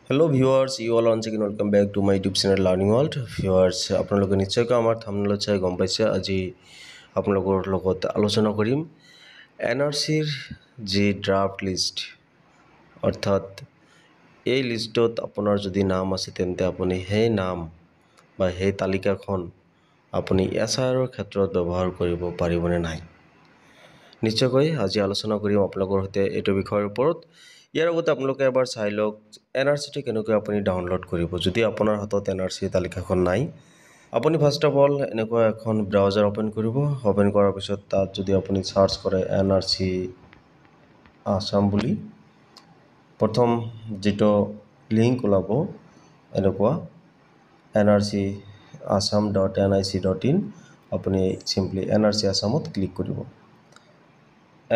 Hello viewers, you all once again welcome back to my YouTube channel Learning World. Viewers, আপোনালোকে নিশ্চয়কৈ আমাৰ থাম্বনেইলত চাই গম পাইছে আজি আপোনালোকৰ লগত আলোচনা কৰিম এনআৰসিৰ যি ড্ৰাফট লিষ্ট অৰ্থাৎ এই লিষ্টত আপোনাৰ যদি নাম আছে তেন্তে আপুনি সেই নাম বা সেই তালিকাখন আপুনি এছআইআৰৰ ক্ষেত্ৰত ব্যৱহাৰ কৰিব পাৰিবনে নাই নিশ্চয়কৈ আজি আলোচনা কৰিম আপোনালোকৰ সৈতে এইটো বিষয়ৰ ওপৰত ইয়াৰ আগতে আপোনালোকে এবাৰ চাই লওক এনআৰসিটো কেনেকৈ আপুনি ডাউনলোড কৰিব যদি আপোনাৰ হাতত এনআৰসি তালিকাখন নাই আপুনি ফাৰ্স্ট অফ অল এনেকুৱা এখন ব্ৰাউজাৰ ওপেন কৰিব ওপেন কৰাৰ পিছত তাত যদি আপুনি সাৰ্চ কৰে এনআৰসি আসাম বুলি প্ৰথম যেটো লিংক ওলাব এনেকুৱা nrcasam.nic.in আপুনি সিম্পলি এনআৰসি আসামত ক্লিক কৰিব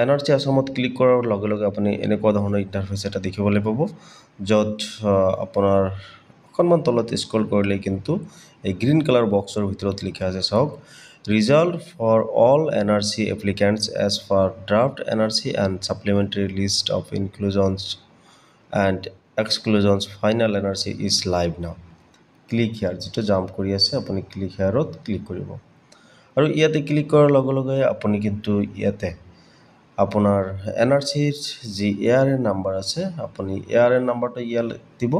এনআৰসি আসামত ক্লিক কৰাৰ লগে লগে আপুনি এনেকুৱা ধৰণৰ ইন্টাৰফেস এটা দেখিবলৈ পাব যত আপোনাৰ অকণমান তলত স্ক্ৰল কৰিলে কিন্তু এই গ্ৰীন কালাৰ বক্সৰ ভিতৰত লিখা আছে চাওক result for all NRC applicants as per draft NRC and supplementary list of inclusions and exclusions final NRC is live now click here যেটো জাম্প কৰি আছে আপুনি ক্লিক হিয়াৰত ক্লিক কৰিব আৰু ইয়াতে ক্লিক কৰাৰ লগে লগে আপুনি কিন্তু ইয়াতে আপোনাৰ এনআৰসিৰ যি এআৰএন নাম্বাৰ আছে আপুনি এআৰএন নাম্বাৰটো ইয়াত দিব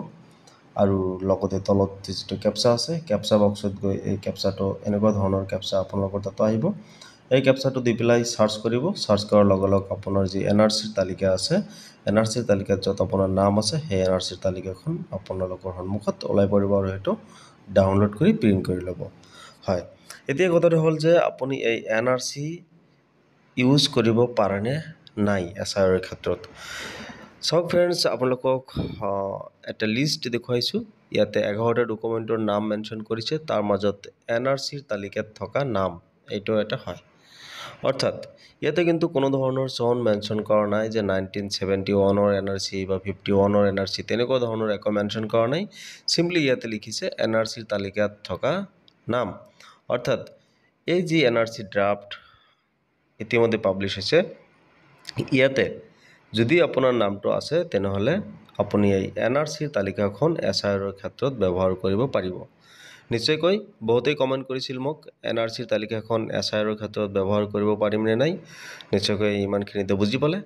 আৰু লগতে তলত যেটো ক্যাপচা আছে ক্যাপচা বক্সত গৈ এই ক্যাপচাটো এনেকুৱা ধৰণৰ ক্যাপচা আপোনালোকৰ তাত আহিব এই ক্যাপচাটো দি পেলাই সাৰ্চ কৰিব সাৰ্চ কৰাৰ লগে লগে আপোনাৰ যি এনআৰসিৰ তালিকা আছে এনআৰসিৰ তালিকাত যত আপোনাৰ নাম আছে সেই এনআৰসিৰ তালিকাখন আপোনালোকৰ সন্মুখত ওলাই পৰিব আৰু হেতু ডাউনলোড কৰি প্ৰিন্ট কৰি ল'ব হয় এতিয়া কথাটো হ'ল যে আপুনি এই এনআৰসি ইউজ কৰিব পাৰেনে নাই এছআইআৰৰ ক্ষেত্ৰত সব ফ্ৰেন্ডস আপোনালোকক এটা লিষ্ট দেখুৱাইছো ইয়াতে 11টা ডকুমেন্টৰ নাম মেনশন কৰিছে তাৰ মাজত এনআৰসিৰ তালিকাত থকা নাম এইটো এটা হয় অৰ্থাৎ ইয়াতে কিন্তু কোনো ধৰণৰ সন মেনশন কৰা নাই যে 1971 অৰ এনআৰসি বা 51 অৰ এনআৰসি তেনেকুৱা ধৰণৰ একো মেনশন কৰা নাই সিম্পলি ইয়াতে লিখিছে এনআৰসিৰ তালিকাত থকা নাম অৰ্থাৎ এই যি এনআৰসি ড্ৰাফট ইতিমধ্যে পাবলিশ হৈছে ইয়াতে যদি আপোনাৰ নামটো আছে তেনেহলে আপুনি এই এনআৰসিৰ তালিকাখন এছআইআৰৰ ক্ষেত্ৰত ব্যৱহাৰ কৰিব পাৰিব নিশ্চয়কৈ বহুতেই কমেন্ট কৰিছিল মোক এনআৰসিৰ তালিকাখন এছআইআৰৰ ক্ষেত্ৰত ব্যৱহাৰ কৰিব পাৰিম নে নাই নিশ্চয়কৈ ইমানখিনিতে বুজি পালে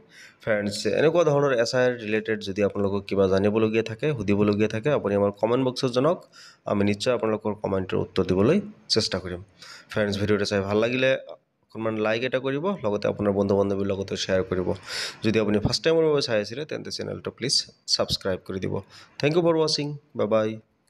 ফ্ৰেন্ডস এনেকুৱা ধৰণৰ এছআইআৰ ৰিলেটেড যদি আপোনালোকক কিবা জানিবলগীয়া থাকে সুধিবলগীয়া থাকে আপুনি আমাৰ কমেন্ট বক্সত জনাওক আমি নিশ্চয় আপোনালোকৰ কমেন্টৰ উত্তৰ দিবলৈ চেষ্টা কৰিম ফ্ৰেন্ডস ভিডিওটো চাই ভাল লাগিলে অকমান লাইক এটা কৰিব লগতে আপোনাৰ বন্ধু-বান্ধৱীৰ লগত শেয়াৰ কৰিব যদি আপুনি ফাৰ্স্ট টাইমৰ বাবে চাই আছিল তেন্তে চেনেলটো প্লিজ সাবস্ক্ৰাইব কৰি দিব thank you for watching bye by